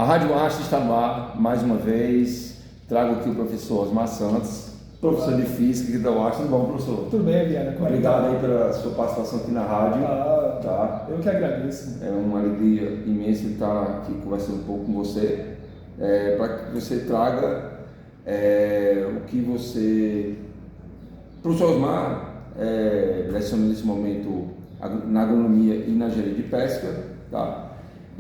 A Rádio Arte está no ar, mais uma vez. Trago aqui o professor Osmar Santos, professor de Física aqui da UAST. Tudo bom, professor? Tudo bem, Viana. Obrigado aí pela sua participação aqui na rádio. Tá. Eu que agradeço. É uma alegria imensa estar aqui conversando um pouco com você, para que você traga o que você... Professor Osmar leciona nesse momento na agronomia e na engenharia de pesca, tá?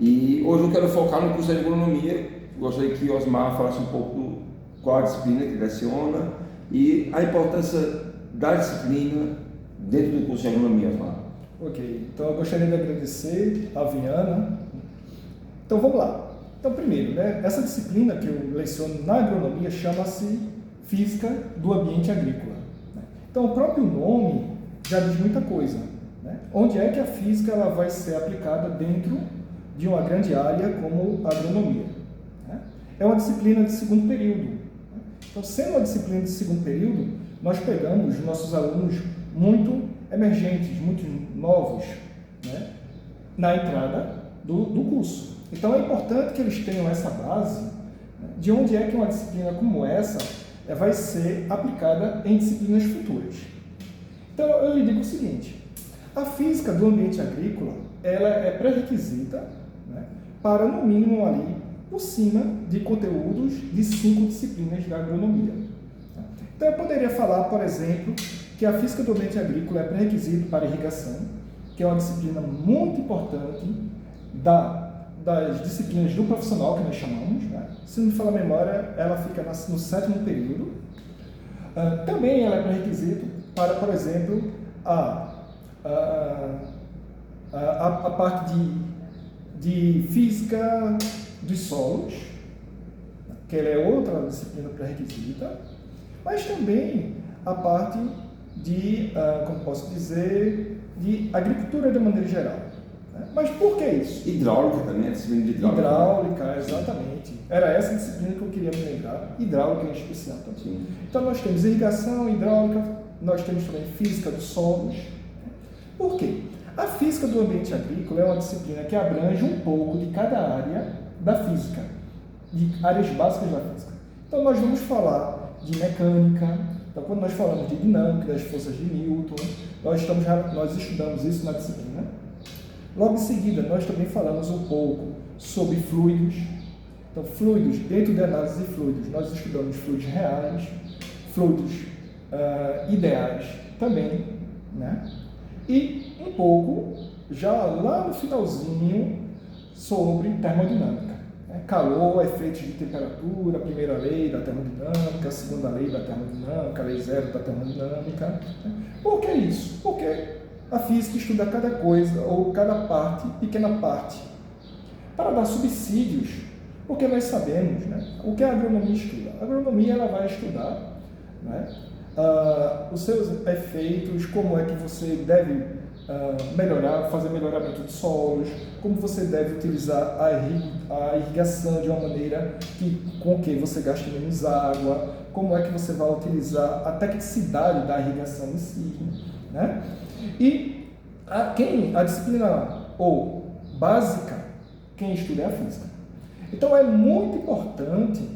E hoje eu quero focar no curso de agronomia. Gostaria que Osmar falasse um pouco qual a disciplina que leciona e a importância da disciplina dentro do curso de agronomia, Osmar. Ok, então eu gostaria de agradecer a Viana. Então vamos lá. Então primeiro, essa disciplina que eu leciono na agronomia chama-se Física do Ambiente Agrícola. Então o próprio nome já diz muita coisa. Onde é que a física ela vai ser aplicada dentro de uma grande área como a agronomia? É uma disciplina de segundo período. Então, sendo uma disciplina de segundo período, nós pegamos nossos alunos muito emergentes, muito novos, na entrada do curso. Então, é importante que eles tenham essa base de onde é que uma disciplina como essa vai ser aplicada em disciplinas futuras. Então, eu lhe digo o seguinte: a física do ambiente agrícola ela é pré-requisita para, no mínimo, ali, por cima de conteúdos de 5 disciplinas da agronomia. Então, eu poderia falar, por exemplo, que a física do ambiente agrícola é pré-requisito para irrigação, que é uma disciplina muito importante das disciplinas do profissional, que nós chamamos. Se não me falar a memória, ela fica no 7º período. Também ela é pré-requisito para, por exemplo, a parte de física dos solos, que ela é outra disciplina pré-requisita, mas também a parte de, como posso dizer, de agricultura de maneira geral. Mas por que isso? Hidráulica também, a disciplina de hidráulica. Hidráulica, exatamente. Era essa disciplina que eu queria me lembrar, hidráulica em especial também. Sim. Então nós temos irrigação, hidráulica, nós temos também física dos solos. Por quê? A física do ambiente agrícola é uma disciplina que abrange um pouco de cada área da física, de áreas básicas da física. Então, nós vamos falar de mecânica. Então, quando nós falamos de dinâmica, das forças de Newton, nós estudamos isso na disciplina. Logo em seguida, nós também falamos um pouco sobre fluidos. Então, fluidos, dentro da análise de fluidos, nós estudamos fluidos reais, fluidos ideais também, E um pouco, já lá no finalzinho, sobre termodinâmica. Calor, efeitos de temperatura, a primeira lei da termodinâmica, a segunda lei da termodinâmica, a lei zero da termodinâmica. Por que isso? Porque a física estuda cada coisa, ou cada parte, pequena parte, para dar subsídios, porque nós sabemos o que a agronomia estuda. A agronomia ela vai estudar os seus efeitos, como é que você deve fazer melhoramento de solos, como você deve utilizar a irrigação de uma maneira com que você gaste menos água, como é que você vai utilizar a tecnicidade da irrigação em si. E a disciplina básica, quem estuda é a física. Então é muito importante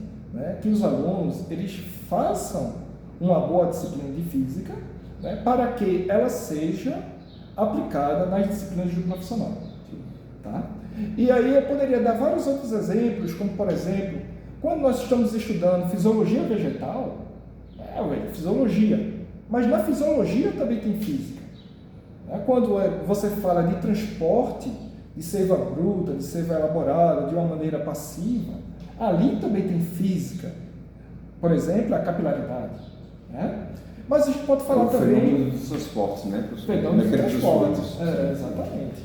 que os alunos eles façam uma boa disciplina de física para que ela seja aplicada nas disciplinas do profissional. Tá? E aí eu poderia dar vários outros exemplos, como por exemplo, quando nós estamos estudando fisiologia vegetal, fisiologia, mas na fisiologia também tem física. Quando você fala de transporte de seiva bruta, de seiva elaborada, de uma maneira passiva, ali também tem física. Por exemplo, a capilaridade. Mas a gente pode falar também... fenômeno dos transportes, Fenômeno dos transportes, exatamente.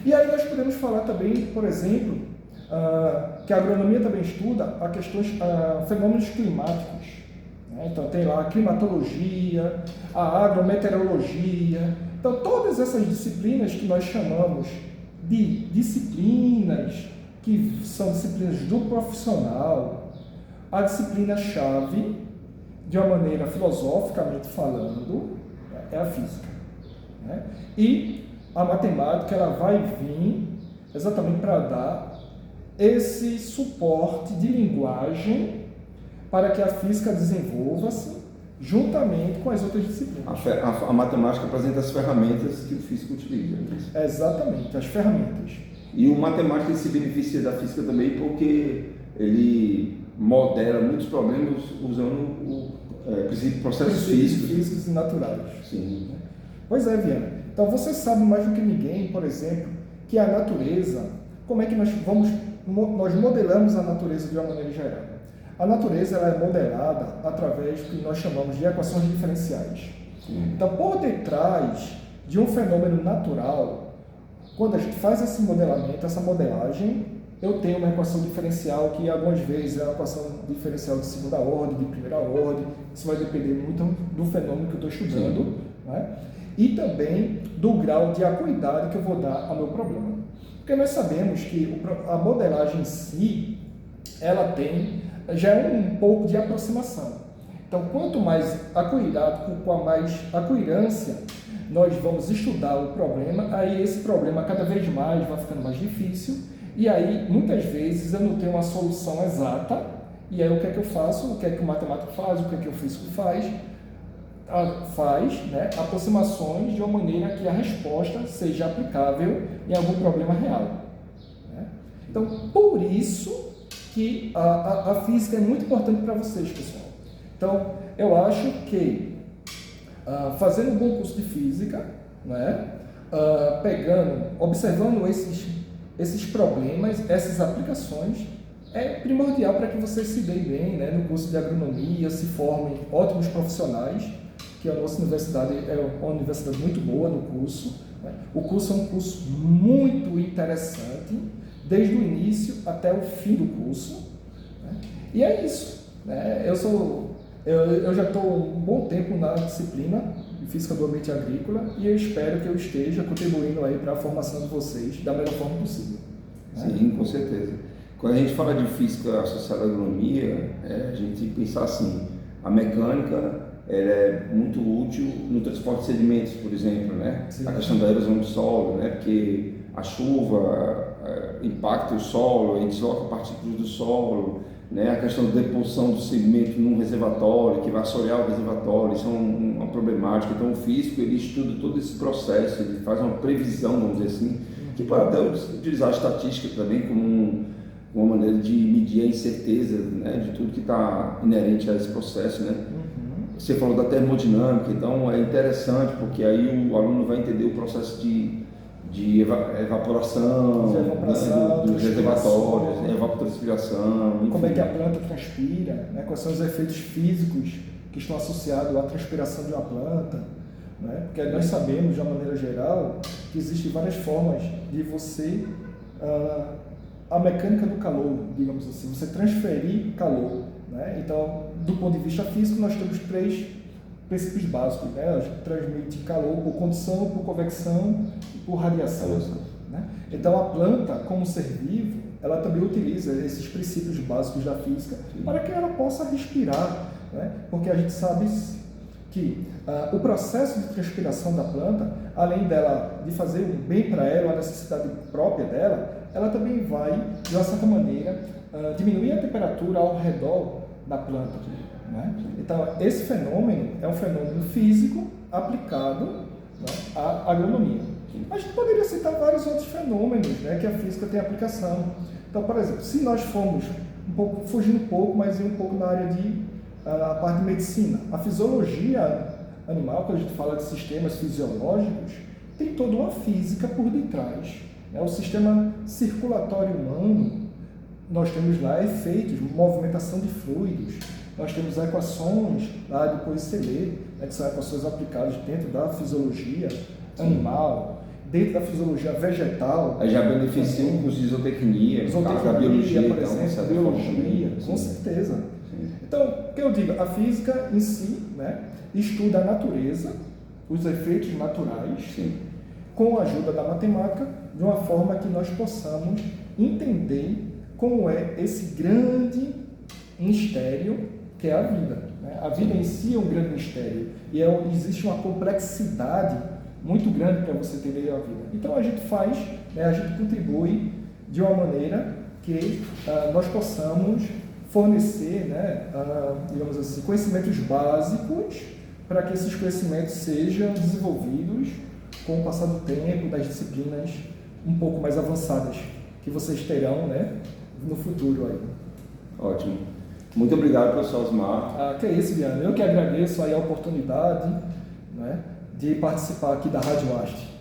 E aí nós podemos falar também, por exemplo, que a agronomia também estuda fenômenos climáticos. Então tem lá a climatologia, a agrometeorologia. Então todas essas disciplinas que nós chamamos de disciplinas, que são disciplinas do profissional, a disciplina-chave, de uma maneira filosoficamente falando, é a física. E a matemática ela vai vir exatamente para dar esse suporte de linguagem para que a física desenvolva-se juntamente com as outras disciplinas. A matemática apresenta as ferramentas que o físico utiliza. Exatamente, as ferramentas. E o matemático se beneficia da física também porque ele modela muitos problemas usando processos físicos e naturais. Sim. Pois é, Viana. Então você sabe mais do que ninguém, por exemplo, que a natureza, como é que nós modelamos a natureza de uma maneira geral? A natureza ela é modelada através do que nós chamamos de equações diferenciais. Sim. Então, por detrás de um fenômeno natural, quando a gente faz esse modelamento, essa modelagem, eu tenho uma equação diferencial que algumas vezes é uma equação diferencial de segunda ordem, de primeira ordem, isso vai depender muito do fenômeno que eu estou estudando, né? E também do grau de acuidade que eu vou dar ao meu problema. Porque nós sabemos que a modelagem em si, ela já é um pouco de aproximação. Então, quanto mais acuidade, com a mais acuirância, nós vamos estudar o problema, aí esse problema cada vez mais vai ficando mais difícil, e aí, muitas vezes, eu não tenho uma solução exata, e aí o que é que eu faço? O que é que o matemático faz? O que é que o físico faz? Né, aproximações de uma maneira que a resposta seja aplicável em algum problema real. Né? Então, por isso que a física é muito importante para vocês, pessoal. Então, eu acho que fazendo um bom curso de física, né, observando esses problemas, essas aplicações, é primordial para que vocês se deem bem, né, no curso de agronomia, se formem ótimos profissionais, que a nossa universidade é uma universidade muito boa no curso. Né? O curso é um curso muito interessante, desde o início até o fim do curso. Né? E é isso. Né? Eu já estou um bom tempo na disciplina de Física do Ambiente Agrícola e eu espero que eu esteja contribuindo aí para a formação de vocês da melhor forma possível. Né? Sim, com certeza. Quando a gente fala de física associada à agronomia, a gente tem que pensar assim, a mecânica ela é muito útil no transporte de sedimentos, por exemplo, né? A questão da erosão do solo, né? Porque a chuva impacta o solo e desloca partículas do solo, né? A questão da deposição do sedimento num reservatório, que vai assorear o reservatório, isso é uma problemática. Então o físico ele estuda todo esse processo, ele faz uma previsão, vamos dizer assim, que pode até utilizar a estatística também como uma maneira de medir a incerteza, né? De tudo que está inerente a esse processo, né? Você falou da termodinâmica, então é interessante porque aí o aluno vai entender o processo de evaporação, né, dos reservatórios, evapotranspiração, como é que a planta transpira, né, quais são os efeitos físicos que estão associados à transpiração de uma planta, né, porque nós sabemos, de uma maneira geral, que existem várias formas de você, a mecânica do calor, digamos assim, você transferir calor. Né? Então, do ponto de vista físico, nós temos 3 princípios básicos. Né? A gente transmite calor por condução, por convecção e por radiação. Né? Então, a planta, como ser vivo, ela também utiliza esses princípios básicos da física para que ela possa respirar. Né? Porque a gente sabe que o processo de transpiração da planta, além dela de fazer um bem para ela, a necessidade própria dela, ela também vai, de uma certa maneira, diminuir a temperatura ao redor da planta. Né? Então, esse fenômeno é um fenômeno físico aplicado, né, à agronomia. A gente poderia citar vários outros fenômenos, né, que a física tem aplicação. Então, por exemplo, se nós formos fugindo um pouco, mas ir um pouco na área a parte de medicina, a fisiologia animal, quando a gente fala de sistemas fisiológicos, tem toda uma física por detrás. Né? O sistema circulatório humano, nós temos lá efeitos, movimentação de fluidos, nós temos equações lá de Poiseuille, né, que são equações aplicadas dentro da fisiologia animal, dentro da fisiologia vegetal. Aí já beneficia um curso de isotecnia, da biologia, por exemplo, então, biologia, com certeza. Sim. Então, o que eu digo, a física em si, né, estuda a natureza, os efeitos naturais, sim, com a ajuda da matemática, de uma forma que nós possamos entender como é esse grande mistério que é a vida. Né? A vida em si é um grande mistério e existe uma complexidade muito grande para você entender a vida. Então a gente faz, né, a gente contribui de uma maneira que nós possamos fornecer, né, digamos assim, conhecimentos básicos para que esses conhecimentos sejam desenvolvidos com o passar do tempo, das disciplinas um pouco mais avançadas que vocês terão, né, no futuro aí. Ótimo. Muito obrigado, professor Osmar. Que é isso, Viana. Eu que agradeço aí a oportunidade, né, de participar aqui da Rádio Haste.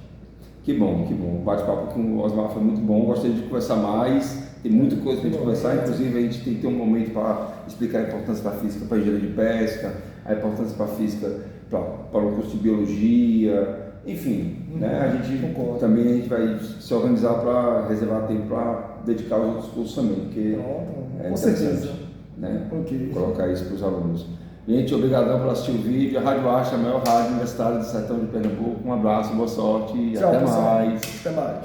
Que bom, que bom. O bate-papo com o Osmar foi muito bom. Gostaria de conversar mais. Tem muita coisa para a gente conversar. Inclusive, a gente tem que ter um momento para explicar a importância da física para a engenharia de pesca, a importância para a física para o curso de biologia. Enfim, né? A gente também a gente vai se organizar para reservar tempo para dedicar aos outros cursos também, porque com certeza, né? Colocar isso para os alunos. Gente, obrigadão por assistir o vídeo. A Rádio Haste, a maior rádio universitária do sertão de Pernambuco. Um abraço, boa sorte e tchau, até pessoal. mais. Até mais.